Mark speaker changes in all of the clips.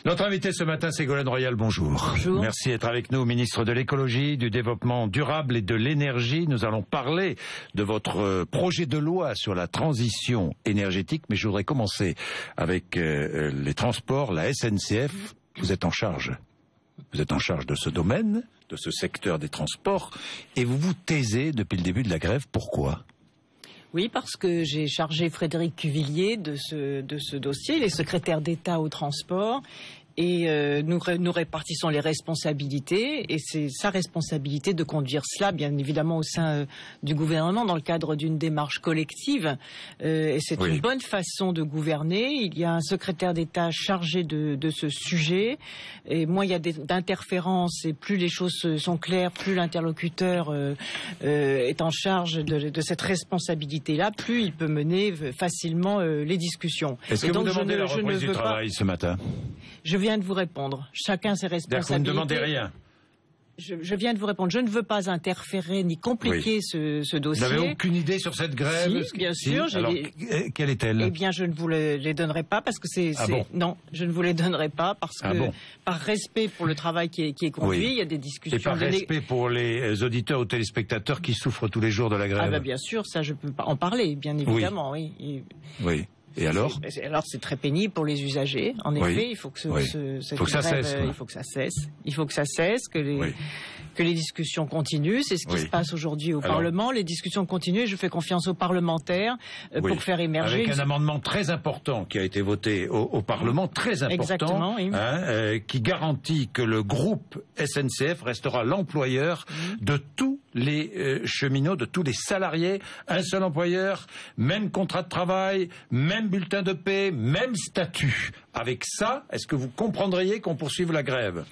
Speaker 1: Notre invité ce matin, Ségolène Royal, bonjour.
Speaker 2: Bonjour.
Speaker 1: Merci d'être avec nous, ministre de l'écologie, du développement durable et de l'énergie. Nous allons parler de votre projet de loi sur la transition énergétique, mais je voudrais commencer avec les transports, la SNCF. Vous êtes en charge de ce domaine, de ce secteur des transports, et vous vous taisez depuis le début de la grève. Pourquoi ?
Speaker 2: Oui, parce que j'ai chargé Frédéric Cuvillier de ce dossier, il est secrétaire d'État au transport, et nous répartissons les responsabilités, et c'est sa responsabilité de conduire cela, bien évidemment, au sein du gouvernement, dans le cadre d'une démarche collective, et c'est une bonne façon de gouverner. Il y a un secrétaire d'État chargé de ce sujet, et moins il y a d'interférences, et plus les choses sont claires, plus l'interlocuteur est en charge de cette responsabilité-là, plus il peut mener facilement les discussions.
Speaker 1: Est-ce que vous demandez la reprise du travail ce matin ?
Speaker 2: Je viens de vous répondre. Chacun ses responsabilités.
Speaker 1: Vous ne demandez rien.
Speaker 2: Je viens de vous répondre. Je ne veux pas interférer ni compliquer ce dossier.
Speaker 1: Vous n'avez aucune idée sur cette grève ?
Speaker 2: Si, bien sûr.
Speaker 1: Alors, quelle est-elle ?
Speaker 2: Eh bien, je ne vous les donnerai pas parce que non, je ne vous les donnerai pas parce que par respect pour le travail qui est conduit, il y a des discussions.
Speaker 1: Et par respect pour les auditeurs ou téléspectateurs qui souffrent tous les jours de la grève.
Speaker 2: Ah ben bien sûr, ça je peux pas en parler, bien évidemment, oui.
Speaker 1: Oui. Et alors ?
Speaker 2: Alors c'est très pénible pour les usagers. En effet, il faut que ça cesse. Il faut que ça cesse, que les discussions continuent. C'est ce qui se passe aujourd'hui au Parlement. Les discussions continuent et je fais confiance aux parlementaires pour faire émerger.
Speaker 1: Avec un amendement très important qui a été voté au Parlement, très important.
Speaker 2: Exactement, oui.
Speaker 1: Qui garantit que le groupe SNCF restera l'employeur de tous les cheminots, de tous les salariés, un seul employeur, même contrat de travail, même bulletin de paie, même statut. Avec ça, est-ce que vous comprendriez qu'on poursuive la grève ?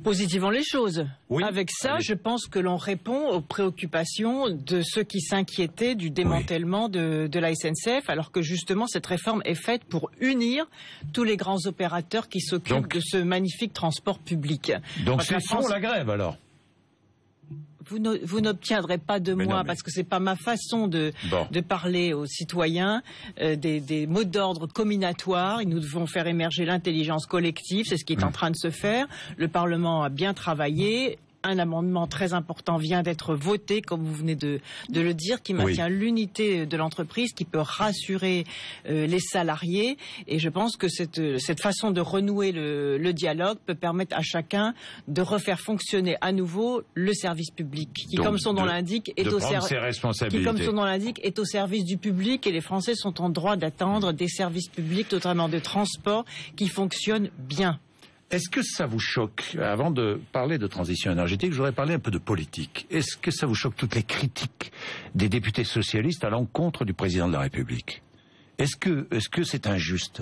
Speaker 2: Positivons les choses.
Speaker 1: Oui.
Speaker 2: Avec ça, je pense que l'on répond aux préoccupations de ceux qui s'inquiétaient du démantèlement de la SNCF, alors que justement cette réforme est faite pour unir tous les grands opérateurs qui s'occupent de ce magnifique transport public.
Speaker 1: Donc c'est la grève alors ?
Speaker 2: Vous n'obtiendrez pas de moi, parce que c'est pas ma façon de parler aux citoyens, des mots d'ordre combinatoires. Nous devons faire émerger l'intelligence collective, c'est ce qui est en train de se faire. Le Parlement a bien travaillé. Un amendement très important vient d'être voté, comme vous venez de le dire, qui maintient l'unité de l'entreprise, qui peut rassurer les salariés. Et je pense que cette façon de renouer le dialogue peut permettre à chacun de refaire fonctionner à nouveau le service public, qui, comme son nom l'indique, est au service du public. Et les Français sont en droit d'attendre des services publics, notamment de transport, qui fonctionnent bien.
Speaker 1: Est-ce que ça vous choque, avant de parler de transition énergétique, je voudrais parler un peu de politique. Est-ce que ça vous choque toutes les critiques des députés socialistes à l'encontre du président de la République ? Est-ce que c'est injuste ?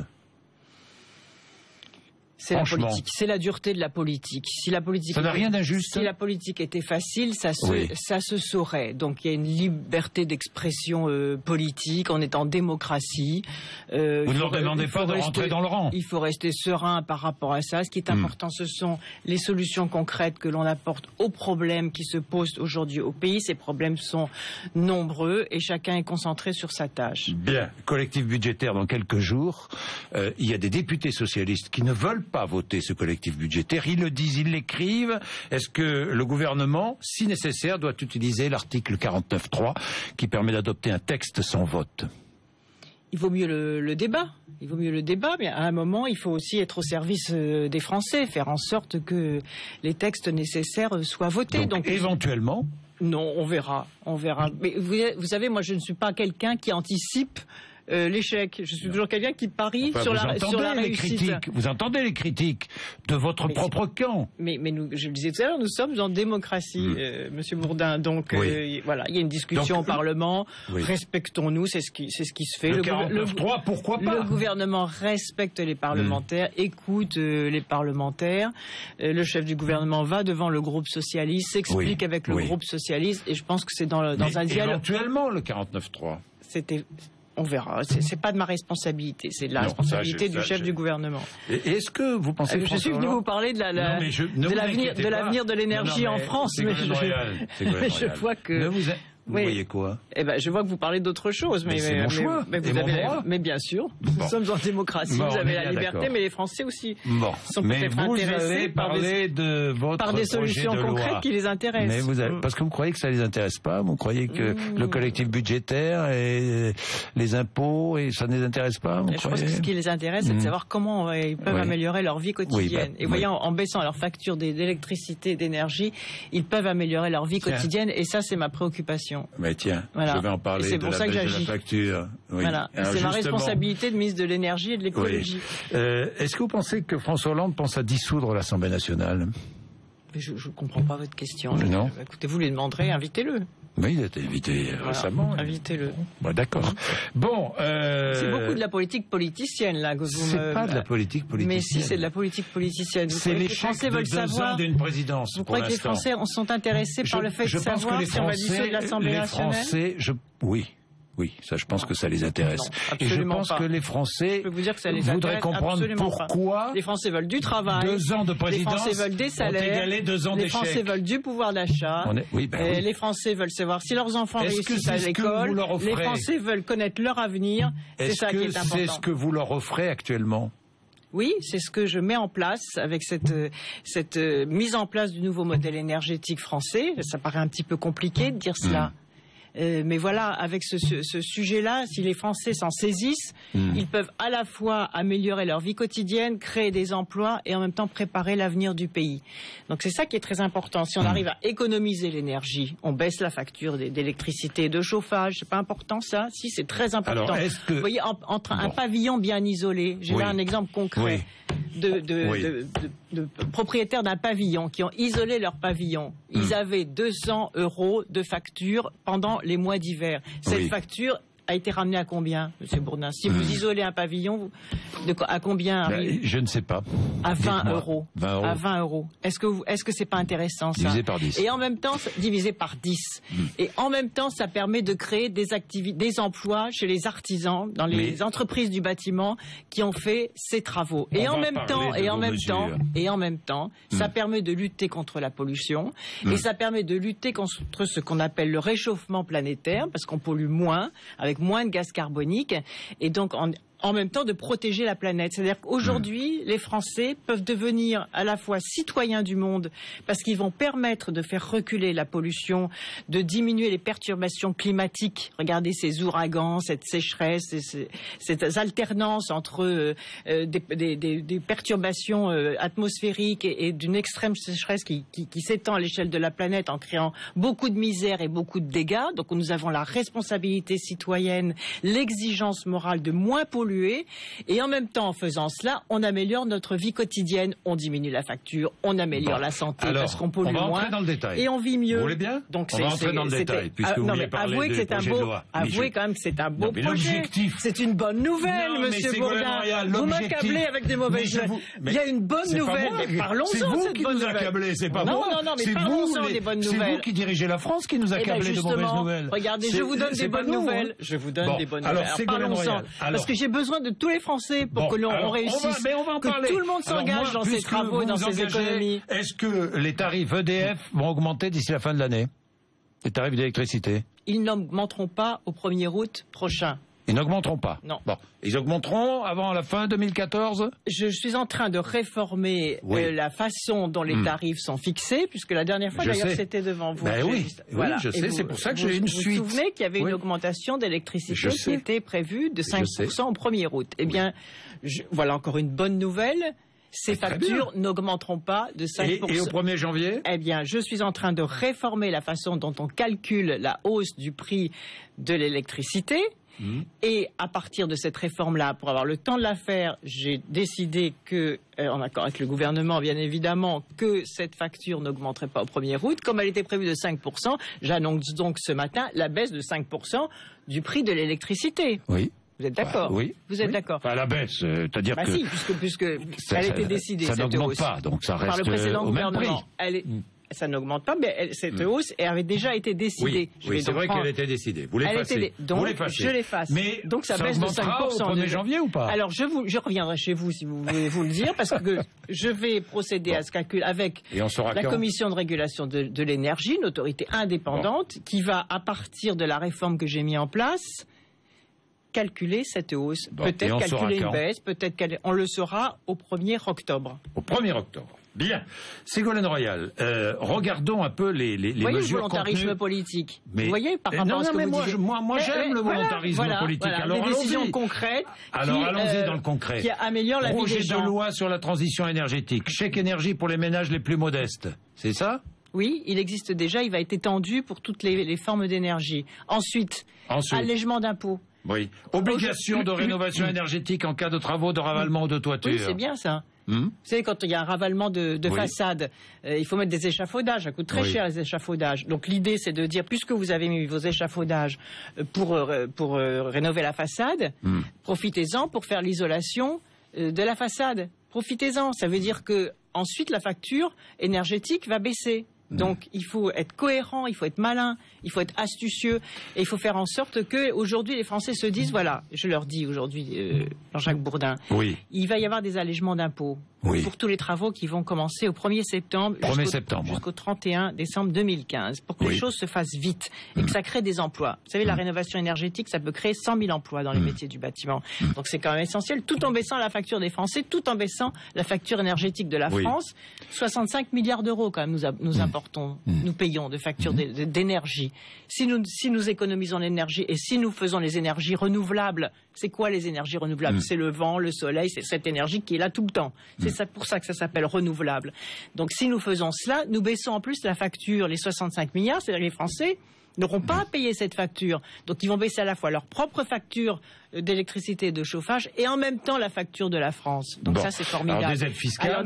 Speaker 2: C'est la politique, c'est la dureté de la politique. Si la politique
Speaker 1: ça n'a rien d'injuste.
Speaker 2: Si la politique était facile, ça se saurait. Donc il y a une liberté d'expression politique. On est en démocratie.
Speaker 1: Vous ne leur demandez pas de rentrer dans le rang.
Speaker 2: Il faut rester serein par rapport à ça. Ce qui est important, ce sont les solutions concrètes que l'on apporte aux problèmes qui se posent aujourd'hui au pays. Ces problèmes sont nombreux et chacun est concentré sur sa tâche.
Speaker 1: Bien, collectif budgétaire dans quelques jours. Il y a des députés socialistes qui ne veulent pas voter ce collectif budgétaire. Ils le disent, ils l'écrivent. Est-ce que le gouvernement, si nécessaire, doit utiliser l'article 49.3 qui permet d'adopter un texte sans vote ?
Speaker 2: Il vaut mieux le débat. Il vaut mieux le débat, mais à un moment, il faut aussi être au service des Français, faire en sorte que les textes nécessaires soient votés.
Speaker 1: Donc éventuellement ?
Speaker 2: Non, on verra. Mais vous savez, moi, je ne suis pas quelqu'un qui anticipe l'échec. Je suis toujours quelqu'un qui parie sur la réussite.
Speaker 1: Vous entendez les critiques de votre propre camp.
Speaker 2: Mais nous, je le disais tout à l'heure, nous sommes en démocratie, Monsieur Bourdin. Donc voilà, il y a une discussion au Parlement. Respectons-nous, c'est ce qui se fait.
Speaker 1: Le 49.3, pourquoi pas ?
Speaker 2: Le gouvernement respecte les parlementaires, écoute les parlementaires. Le chef du gouvernement va devant le groupe socialiste, s'explique avec le groupe socialiste, et je pense que c'est dans un dialogue.
Speaker 1: Éventuellement le 49.3.
Speaker 2: On verra. C'est pas de ma responsabilité. C'est de la responsabilité du chef du gouvernement.
Speaker 1: Et est-ce que vous pensez
Speaker 2: je suis venu vous parler de l'avenir de l'énergie en France, mais je vois que
Speaker 1: Vous voyez quoi?
Speaker 2: Eh ben, je vois que vous parlez d'autre chose.
Speaker 1: Mais c'est mon choix.
Speaker 2: Mais vous avez mais bien sûr, nous sommes en démocratie, vous avez la liberté, mais les Français aussi sont peut-être intéressés par des solutions concrètes qui les intéressent.
Speaker 1: Mais parce que vous croyez que ça les intéresse pas? Vous croyez que le collectif budgétaire et les impôts, et ça ne les intéresse pas?
Speaker 2: Je pense que ce qui les intéresse, c'est de savoir comment ils peuvent améliorer leur vie quotidienne. Et voyez, en baissant leur facture d'électricité, d'énergie, ils peuvent améliorer leur vie quotidienne, et ça, c'est ma préoccupation.
Speaker 1: Mais tiens, je vais en parler
Speaker 2: de la baisse de la
Speaker 1: facture. Oui.
Speaker 2: Voilà, c'est ma responsabilité de ministre de l'énergie et de l'écologie.
Speaker 1: Oui. Est-ce que vous pensez que François Hollande pense à dissoudre l'Assemblée nationale?
Speaker 2: Je ne comprends pas votre question.
Speaker 1: Non.
Speaker 2: Écoutez, vous lui demanderez, invitez-le.
Speaker 1: Oui, il a été invité récemment.
Speaker 2: Invitez-le.
Speaker 1: Bon, d'accord. Bon.
Speaker 2: C'est beaucoup de la politique politicienne, là.
Speaker 1: C'est pas de la politique politicienne.
Speaker 2: Mais si, c'est de la politique politicienne.
Speaker 1: C'est l'échec de 2 ans d'une présidence.
Speaker 2: Vous croyez que les Français sont intéressés par le fait de savoir si on va dissoudre l'Assemblée nationale?
Speaker 1: Les Français, oui, ça, je pense que ça les intéresse.
Speaker 2: Non,
Speaker 1: et je pense que les Français voudraient comprendre pourquoi.
Speaker 2: Les Français veulent du travail.
Speaker 1: 2 ans de présidence.
Speaker 2: Les Français veulent des salaires.
Speaker 1: 2 ans d'échec.
Speaker 2: Les Français veulent du pouvoir d'achat. Les Français veulent savoir si leurs enfants réussissent à l'école. Les Français veulent connaître leur avenir. C'est ça qui est important.
Speaker 1: C'est ce que vous leur offrez actuellement?
Speaker 2: Oui, c'est ce que je mets en place avec cette mise en place du nouveau modèle énergétique français. Ça paraît un petit peu compliqué de dire cela. Mais voilà, avec ce sujet-là, si les Français s'en saisissent, ils peuvent à la fois améliorer leur vie quotidienne, créer des emplois et en même temps préparer l'avenir du pays. Donc c'est ça qui est très important. Si on arrive à économiser l'énergie, on baisse la facture d'électricité et de chauffage. C'est pas important ça? Si, c'est très important.
Speaker 1: Alors,
Speaker 2: vous voyez, entre un pavillon bien isolé, j'ai là un exemple concret de propriétaires d'un pavillon qui ont isolé leur pavillon. Ils avaient 200 € de facture pendant les mois d'hiver. Cette facture a été ramenée à combien, M. Bourdin? Si vous isolez un pavillon, à combien arrive?
Speaker 1: Je ne sais pas.
Speaker 2: À 20 €.
Speaker 1: 20 €.
Speaker 2: À 20 €. Est-ce que c'est pas intéressant ça?
Speaker 1: Divisé par 10.
Speaker 2: Et en même temps, divisé par 10. Et en même temps, ça permet de créer des emplois chez les artisans, dans les entreprises du bâtiment qui ont fait ces travaux. Et en même temps, ça permet de lutter contre la pollution et ça permet de lutter contre ce qu'on appelle le réchauffement planétaire, parce qu'on pollue moins, avec moins de gaz carbonique, et donc en même temps de protéger la planète. C'est-à-dire qu'aujourd'hui, les Français peuvent devenir à la fois citoyens du monde parce qu'ils vont permettre de faire reculer la pollution, de diminuer les perturbations climatiques. Regardez ces ouragans, cette sécheresse, cette alternance entre des perturbations atmosphériques et d'une extrême sécheresse qui s'étend à l'échelle de la planète en créant beaucoup de misère et beaucoup de dégâts. Donc nous avons la responsabilité citoyenne, l'exigence morale de moins polluer. Et en même temps, en faisant cela, on améliore notre vie quotidienne, on diminue la facture, on améliore la santé parce qu'on pollue moins.
Speaker 1: On va entrer dans le détail.
Speaker 2: Et on vit mieux.
Speaker 1: Vous voulez bien?
Speaker 2: Donc
Speaker 1: on va entrer dans le détail, puisque vous voulez parler de projet de loi.
Speaker 2: Avouez quand même que c'est un beau projet. C'est une bonne nouvelle, Monsieur Bourdin. Vous m'accablez avec des mauvaises nouvelles. Il y a une bonne nouvelle, mais parlons-en de cette bonne nouvelle. C'est vous qui nous accablez,
Speaker 1: c'est pas moi.
Speaker 2: Non, mais parlons-en des bonnes nouvelles.
Speaker 1: C'est vous qui dirigez la France qui nous accablez de mauvaises nouvelles.
Speaker 2: Regardez, je vous donne des bonnes nouvelles. Je vous donne des bonnes nouvelles. Alors parlons-en. Parce que j'ai besoin de tous les Français pour que l'on réussisse, que tout le monde s'engage dans ces travaux, dans ces économies.
Speaker 1: Est-ce que les tarifs EDF vont augmenter d'ici la fin de l'année? Les tarifs d'électricité?
Speaker 2: Ils n'augmenteront pas au 1er août prochain.
Speaker 1: Ils n'augmenteront pas?
Speaker 2: Non.
Speaker 1: Bon. Ils augmenteront avant la fin 2014?
Speaker 2: Je suis en train de réformer la façon dont les tarifs sont fixés, puisque la dernière fois, d'ailleurs, c'était devant vous.
Speaker 1: Ben oui, je sais, c'est pour ça que j'ai une suite.
Speaker 2: Vous vous souvenez qu'il y avait une augmentation d'électricité qui était prévue de 5% au 1er août. Eh bien, voilà encore une bonne nouvelle. Ces factures n'augmenteront pas de 5%.
Speaker 1: Et au 1er janvier?
Speaker 2: Eh bien, je suis en train de réformer la façon dont on calcule la hausse du prix de l'électricité. Et à partir de cette réforme-là, pour avoir le temps de la faire, j'ai décidé que, en accord avec le gouvernement bien évidemment, que cette facture n'augmenterait pas au 1er août. Comme elle était prévue de 5%, j'annonce donc ce matin la baisse de 5% du prix de l'électricité.
Speaker 1: Oui.
Speaker 2: Vous êtes d'accord?
Speaker 1: Oui.
Speaker 2: Vous êtes d'accord?
Speaker 1: Enfin, la baisse, c'est-à-dire que...
Speaker 2: si, puisque elle était décidée,
Speaker 1: ça
Speaker 2: cette hausse.
Speaker 1: Ça n'augmente pas, donc ça reste
Speaker 2: par le précédent
Speaker 1: au même
Speaker 2: gouvernement.
Speaker 1: prix.
Speaker 2: ça n'augmente pas, mais cette hausse avait déjà été décidée.
Speaker 1: Oui, c'est vrai qu'elle était décidée. Vous l'effacez.
Speaker 2: Donc, je l'efface.
Speaker 1: Mais
Speaker 2: donc ça baisse de 5%
Speaker 1: au 1er janvier ou pas?
Speaker 2: Alors, je reviendrai chez vous si vous voulez vous le dire, parce que je vais procéder à ce calcul avec la Commission de régulation de l'énergie, une autorité indépendante, qui va, à partir de la réforme que j'ai mise en place, calculer cette hausse. Peut-être calculer une baisse, peut-être on le saura au 1er octobre.
Speaker 1: Au 1er octobre. Bien. Ségolène Royal, regardons un peu les mesures contenues.
Speaker 2: Le volontarisme politique. Mais, vous voyez, par rapport à ce que vous disiez.
Speaker 1: Moi, j'aime le volontarisme politique.
Speaker 2: Voilà,
Speaker 1: alors,
Speaker 2: des décisions concrètes.
Speaker 1: Alors, allons-y dans le concret.
Speaker 2: Qui améliorent la vie des gens.
Speaker 1: Projet de loi sur la transition énergétique. Chèque énergie pour les ménages les plus modestes. C'est ça?
Speaker 2: Oui, il existe déjà. Il va être étendu pour toutes les formes d'énergie. Ensuite, allègement d'impôts.
Speaker 1: Oui. Obligation de rénovation énergétique en cas de travaux de ravalement ou de toiture.
Speaker 2: Oui, c'est bien ça. Vous savez, quand il y a un ravalement de façade, il faut mettre des échafaudages. Ça coûte très cher, les échafaudages. Donc l'idée, c'est de dire, puisque vous avez mis vos échafaudages pour rénover la façade, profitez-en pour faire l'isolation de la façade. Profitez-en. Ça veut dire que ensuite la facture énergétique va baisser. Donc il faut être cohérent, il faut être malin, il faut être astucieux et il faut faire en sorte que aujourd'hui les Français se disent, voilà, je leur dis aujourd'hui, Jean-Jacques Bourdin, il va y avoir des allègements d'impôts pour tous les travaux qui vont commencer au 1er septembre jusqu'au 31 décembre 2015 pour que les choses se fassent vite et que ça crée des emplois. Vous savez, la rénovation énergétique, ça peut créer 100 000 emplois dans les métiers du bâtiment. Donc c'est quand même essentiel, tout en baissant la facture des Français, tout en baissant la facture énergétique de la France. 65 milliards d'euros quand même nous importons, nous payons de factures d'énergie. Si nous économisons l'énergie et si nous faisons les énergies renouvelables, c'est quoi les énergies renouvelables? C'est le vent, le soleil, c'est cette énergie qui est là tout le temps. C'est pour ça que ça s'appelle renouvelable. Donc si nous faisons cela, nous baissons en plus la facture, les 65 milliards, c'est-à-dire les Français n'auront pas à payer cette facture. Donc ils vont baisser à la fois leur propre facture d'électricité et de chauffage et en même temps la facture de la France. Donc ça c'est formidable.
Speaker 1: Alors des aides fiscales,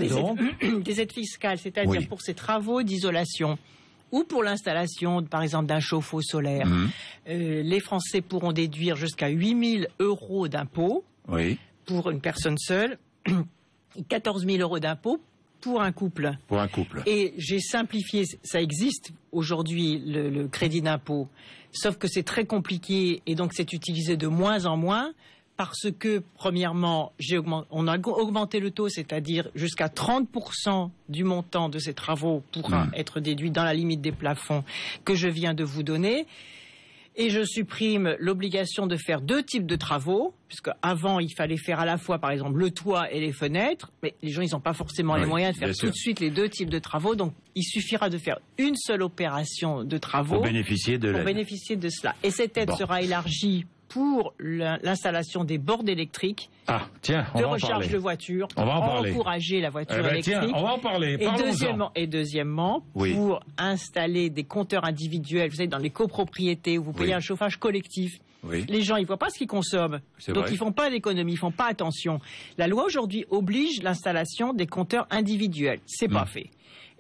Speaker 2: des aides fiscales, c'est-à-dire pour ces travaux d'isolation ou pour l'installation, par exemple, d'un chauffe-eau solaire. Les Français pourront déduire jusqu'à 8 000 € d'impôts pour une personne seule, 14 000 € d'impôts pour un couple.
Speaker 1: Pour un couple.
Speaker 2: Et j'ai simplifié, ça existe aujourd'hui le crédit d'impôt, sauf que c'est très compliqué et donc c'est utilisé de moins en moins parce que, premièrement, on a augmenté le taux, c'est-à-dire jusqu'à 30% du montant de ces travaux pourra être déduit dans la limite des plafonds que je viens de vous donner. Et je supprime l'obligation de faire 2 types de travaux, puisque avant il fallait faire à la fois, par exemple, le toit et les fenêtres, mais les gens ils n'ont pas forcément les moyens de faire tout de suite les 2 types de travaux, donc il suffira de faire une seule opération de travaux pour bénéficier de cela. Et cette aide sera élargie pour l'installation des bornes électriques de recharge de voitures, pour encourager la voiture électrique.
Speaker 1: On va en parler.
Speaker 2: Et deuxièmement, pour installer des compteurs individuels, vous savez, dans les copropriétés où vous payez un chauffage collectif. Les gens, ils voient pas ce qu'ils consomment. Donc, ils font pas d'économie, ils font pas attention. La loi aujourd'hui oblige l'installation des compteurs individuels. C'est pas fait.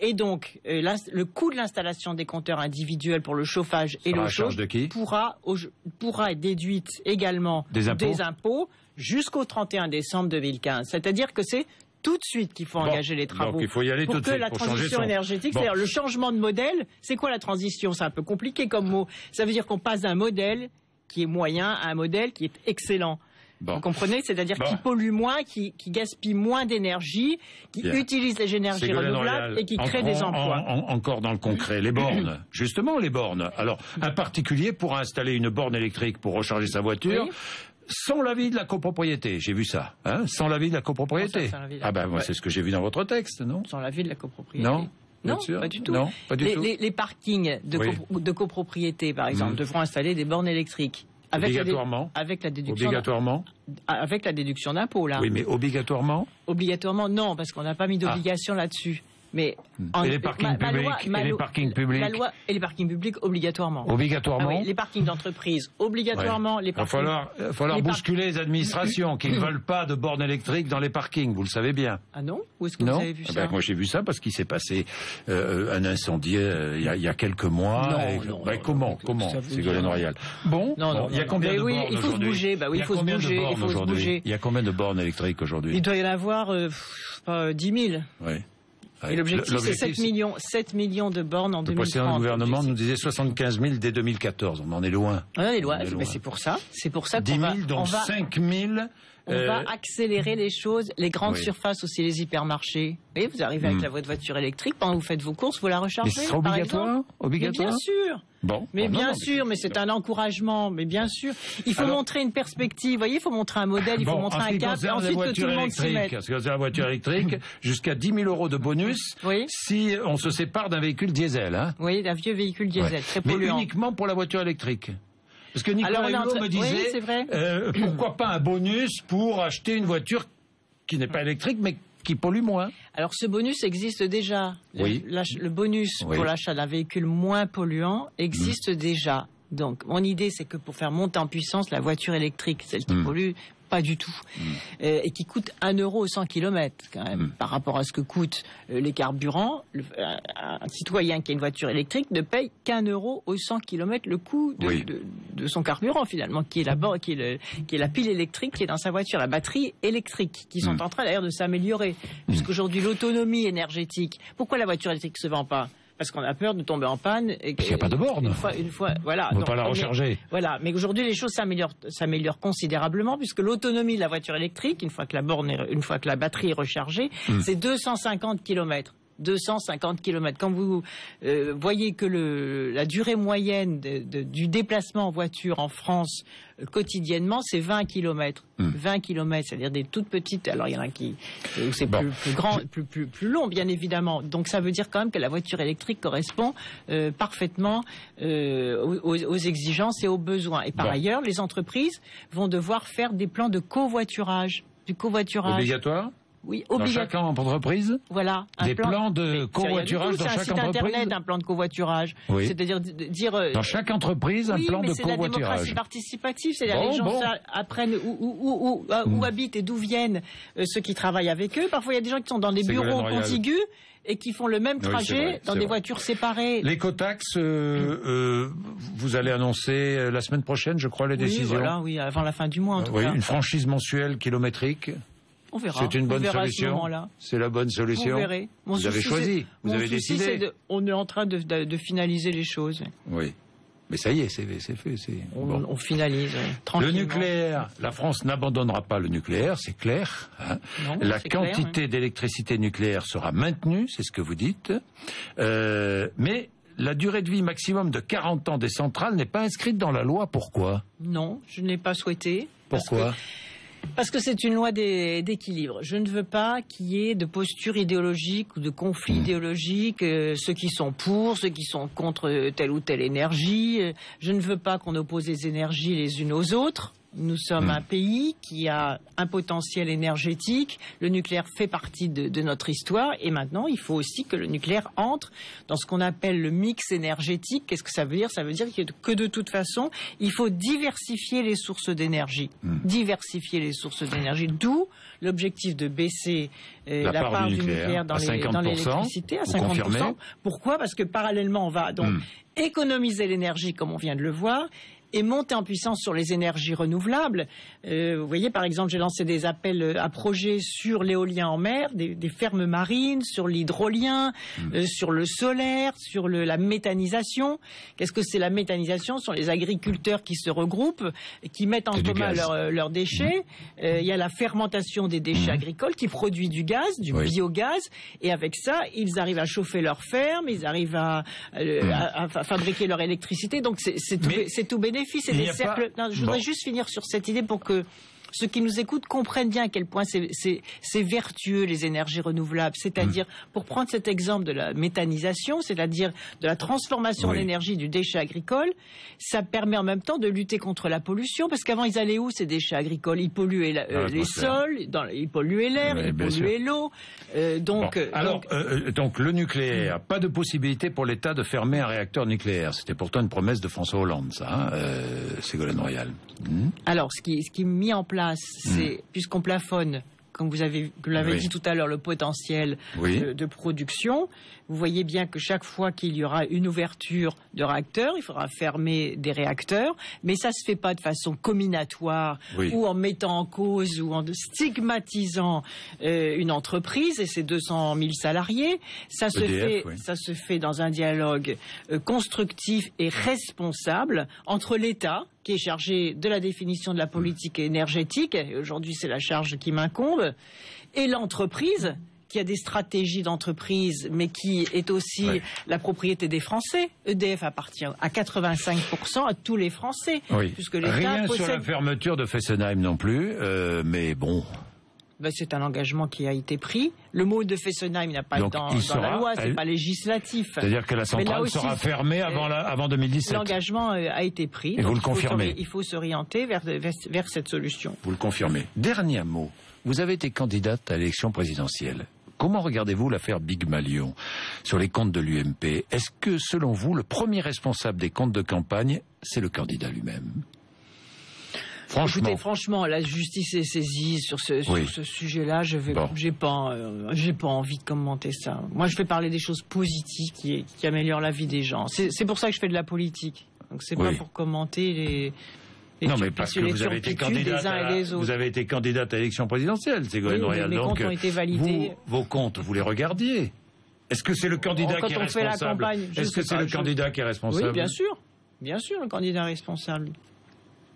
Speaker 2: Et donc, le coût de l'installation des compteurs individuels pour le chauffage et l'eau chaude pourra être déduite également des impôts jusqu'au 31 décembre 2015. C'est-à-dire que c'est tout de suite qu'il faut engager les travaux.
Speaker 1: Donc il faut y aller tout de suite
Speaker 2: pour que la transition énergétique, c'est-à-dire le changement de modèle, c'est quoi la transition? C'est un peu compliqué comme mot. Ça veut dire qu'on passe d'un modèle qui est moyen à un modèle qui est excellent. Vous comprenez? C'est-à-dire qui pollue moins, qui gaspille moins d'énergie, qui utilise les énergies renouvelables et qui crée des emplois.
Speaker 1: Encore dans le concret, les bornes. Justement, les bornes. Alors, un particulier pourra installer une borne électrique pour recharger sa voiture sans l'avis de la copropriété. J'ai vu ça. Sans l'avis de la copropriété. Moi, c'est ce que j'ai vu dans votre texte, non?
Speaker 2: Sans l'avis de la copropriété.
Speaker 1: Non,
Speaker 2: pas du tout.
Speaker 1: Non, pas du tout.
Speaker 2: Les parkings de copropriété, par exemple, devront installer des bornes électriques.
Speaker 1: Obligatoirement.
Speaker 2: Avec la déduction.
Speaker 1: Obligatoirement.
Speaker 2: Avec la déduction d'impôt, là.
Speaker 1: Oui, mais obligatoirement?
Speaker 2: Obligatoirement, non, parce qu'on n'a pas mis d'obligation là-dessus. Mais
Speaker 1: et les parkings publics,
Speaker 2: la loi et les parkings publics obligatoirement.
Speaker 1: Obligatoirement.
Speaker 2: Les parkings d'entreprise obligatoirement. Les parkings.
Speaker 1: Il va falloir bousculer les administrations qui ne veulent pas de bornes électriques dans les parkings. Vous le savez bien.
Speaker 2: Ah non? Où est-ce que vous avez vu ça?
Speaker 1: Moi j'ai vu ça parce qu'il s'est passé un incendie il y a quelques mois. Comment Ségolène Royal? Il y a combien de bornes
Speaker 2: il faut se bouger. Il faut se bouger.
Speaker 1: Il y a combien de bornes électriques aujourd'hui?
Speaker 2: Il doit y en avoir 10 000.
Speaker 1: Oui.
Speaker 2: Et l'objectif, c'est 7 millions de bornes en 2030.
Speaker 1: Le précédent gouvernement nous disait 75 000 dès 2014. On en est loin.
Speaker 2: On en est loin, mais c'est pour ça. C'est pour ça
Speaker 1: 10 000, dont 5 000...
Speaker 2: On va accélérer les choses, les grandes surfaces aussi, les hypermarchés. Vous voyez, vous arrivez avec votre voiture électrique, pendant que vous faites vos courses, vous la rechargez.
Speaker 1: Mais ce sera obligatoire,
Speaker 2: mais bien sûr.
Speaker 1: Bon,
Speaker 2: mais bien sûr, mais c'est un encouragement, mais bien sûr. Il faut montrer une perspective, vous voyez, il faut montrer un modèle, il faut montrer un cap, et ensuite que tout le monde s'y mette.
Speaker 1: En ce qui concerne la voiture électrique, jusqu'à 10 000 € de bonus si on se sépare d'un véhicule diesel. Hein.
Speaker 2: Oui, d'un vieux véhicule diesel, très polluant.
Speaker 1: Mais uniquement pour la voiture électrique. Parce que Nicolas Hulot me disait, pourquoi pas un bonus pour acheter une voiture qui n'est pas électrique, mais qui pollue moins.
Speaker 2: Alors ce bonus existe déjà. Le bonus pour l'achat d'un véhicule moins polluant existe déjà. Donc mon idée, c'est que pour faire monter en puissance la voiture électrique, celle qui pollue, pas du tout. Et qui coûte 1 € au 100 km, quand même, par rapport à ce que coûtent les carburants. Un citoyen qui a une voiture électrique ne paye qu'1 € au 100 km le coût de son carburant, finalement, qui est la pile électrique qui est dans sa voiture, la batterie électrique, qui sont en train d'ailleurs de s'améliorer. Puisqu'aujourd'hui, l'autonomie énergétique, pourquoi la voiture électrique ne se vend pas ? Parce qu'on a peur de tomber en panne.
Speaker 1: Parce qu'il n'y a pas de borne.
Speaker 2: Une fois, voilà.
Speaker 1: On ne peut pas la recharger.
Speaker 2: Mais aujourd'hui, les choses s'améliorent considérablement, puisque l'autonomie de la voiture électrique, une fois que la batterie est rechargée, c'est 250 km. 250 km. Quand vous voyez que la durée moyenne du déplacement en voiture en France quotidiennement, c'est 20 km. 20 km, c'est-à-dire des toutes petites. Alors il y en a qui c'est plus grand, plus long, bien évidemment. Donc ça veut dire quand même que la voiture électrique correspond parfaitement aux exigences et aux besoins. Et par ailleurs, les entreprises vont devoir faire des plans de covoiturage, du covoiturage.
Speaker 1: Obligatoire ?
Speaker 2: Oui,
Speaker 1: obligatoire. Dans chaque entreprise.
Speaker 2: Voilà.
Speaker 1: Des plans de covoiturage dans chaque entreprise.
Speaker 2: C'est un site internet, un plan de covoiturage.
Speaker 1: Oui.
Speaker 2: C'est-à-dire dire.
Speaker 1: Dans chaque entreprise, un plan de covoiturage. Oui, mais c'est la démocratie participative. C'est-à-dire les gens apprennent où habitent et d'où viennent ceux qui travaillent avec eux. Parfois, il y a des gens qui sont dans des bureaux contigus et qui font le même trajet dans des voitures séparées. L'écotaxe, vous allez annoncer la semaine prochaine, je crois, les décisions.
Speaker 2: Oui, avant la fin du mois, en tout cas.
Speaker 1: Une franchise mensuelle kilométrique.
Speaker 2: On verra.
Speaker 1: C'est une bonne solution. C'est la bonne solution.
Speaker 2: Vous verrez.
Speaker 1: Vous avez choisi. Vous avez décidé.
Speaker 2: On est en train de finaliser les choses.
Speaker 1: Oui. Mais ça y est, c'est fait.
Speaker 2: On finalise, tranquillement.
Speaker 1: Le nucléaire, la France n'abandonnera pas le nucléaire, c'est clair. Hein.
Speaker 2: Non,
Speaker 1: la quantité d'électricité nucléaire sera maintenue, c'est ce que vous dites. Mais la durée de vie maximum de 40 ans des centrales n'est pas inscrite dans la loi. Pourquoi ?
Speaker 2: Non, je ne l'ai pas souhaité.
Speaker 1: Pourquoi ?
Speaker 2: Parce que c'est une loi d'équilibre. Je ne veux pas qu'il y ait de posture idéologique ou de conflit idéologique, ceux qui sont pour, ceux qui sont contre telle ou telle énergie. Je ne veux pas qu'on oppose les énergies les unes aux autres. Nous sommes un pays qui a un potentiel énergétique. Le nucléaire fait partie de notre histoire. Et maintenant, il faut aussi que le nucléaire entre dans ce qu'on appelle le mix énergétique. Qu'est-ce que ça veut dire ? Ça veut dire que de toute façon, il faut diversifier les sources d'énergie. Diversifier les sources d'énergie. D'où l'objectif de baisser la part du nucléaire dans l'électricité à 50%. Pourquoi ? Parce que parallèlement, on va donc économiser l'énergie, comme on vient de le voir, et monter en puissance sur les énergies renouvelables. Vous voyez, par exemple, j'ai lancé des appels à projets sur l'éolien en mer, des fermes marines, sur l'hydrolien, sur le solaire, sur la méthanisation. Qu'est-ce que c'est la méthanisation ? Ce sont les agriculteurs qui se regroupent, qui mettent en commun leurs déchets. Il y a la fermentation des déchets agricoles qui produit du gaz, du biogaz, et avec ça, ils arrivent à chauffer leurs fermes, ils arrivent à fabriquer leur électricité. Donc c'est tout bénéfice. C'est des cercles. Non, je voudrais juste finir sur cette idée pour que ceux qui nous écoutent comprennent bien à quel point c'est vertueux les énergies renouvelables. C'est-à-dire, pour prendre cet exemple de la méthanisation, c'est-à-dire de la transformation de l'énergie du déchet agricole, ça permet en même temps de lutter contre la pollution, parce qu'avant ils allaient où ces déchets agricoles ? Ils polluaient les sols, ils polluaient l'air, ils polluaient l'eau. Donc
Speaker 1: le nucléaire, pas de possibilité pour l'État de fermer un réacteur nucléaire. C'était pourtant une promesse de François Hollande, ça, Ségolène Royal.
Speaker 2: Alors, ce qui est mis en place, c'est, puisqu'on plafonne comme vous l'avez dit tout à l'heure, le potentiel de production. Vous voyez bien que chaque fois qu'il y aura une ouverture de réacteur, il faudra fermer des réacteurs, mais ça se fait pas de façon combinatoire ou en mettant en cause ou en stigmatisant une entreprise et ses 200 000 salariés. Ça se fait dans un dialogue constructif et responsable entre l'État, qui est chargé de la définition de la politique énergétique, et aujourd'hui c'est la charge qui m'incombe, et l'entreprise, qui a des stratégies d'entreprise, mais qui est aussi la propriété des Français. EDF appartient à 85% à tous les Français. Puisque l'État
Speaker 1: rien sur la fermeture de Fessenheim non plus, mais bon...
Speaker 2: c'est un engagement qui a été pris. Le mot de Fessenheim n'a pas dans la loi, c'est pas législatif.
Speaker 1: C'est-à-dire que la centrale sera fermée avant 2017.
Speaker 2: L'engagement a été pris.
Speaker 1: Et vous le confirmez.
Speaker 2: Il faut s'orienter vers cette solution.
Speaker 1: Vous le confirmez. Dernier mot. Vous avez été candidate à l'élection présidentielle. Comment regardez-vous l'affaire Big Malion sur les comptes de l'UMP? Est-ce que, selon vous, le premier responsable des comptes de campagne, c'est le candidat lui-même?
Speaker 2: Écoutez, franchement, la justice est saisie sur ce sujet-là. J'ai pas envie de commenter ça. Moi, je vais parler des choses positives qui améliorent la vie des gens. C'est pour ça que je fais de la politique. Donc, c'est pas pour commenter les
Speaker 1: non, mais parce que vous avez été candidate à l'élection présidentielle, Ségolène Royal.
Speaker 2: Mes comptes ont été validés.
Speaker 1: Vos comptes, vous les regardiez. Est-ce que c'est le candidat qui est responsable? Est-ce que c'est le candidat qui est responsable?
Speaker 2: Oui, bien sûr, le candidat responsable.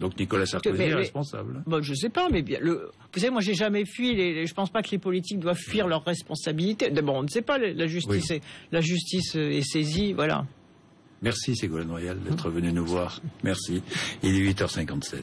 Speaker 1: Donc Nicolas Sarkozy est responsable.
Speaker 2: Je sais pas, mais vous savez, moi j'ai jamais fui. Je pense pas que les politiques doivent fuir leurs responsabilités. Bon, on ne sait pas. La justice est saisie, voilà.
Speaker 1: Merci Ségolène Royal d'être venue nous voir. Merci. Il est 8h57.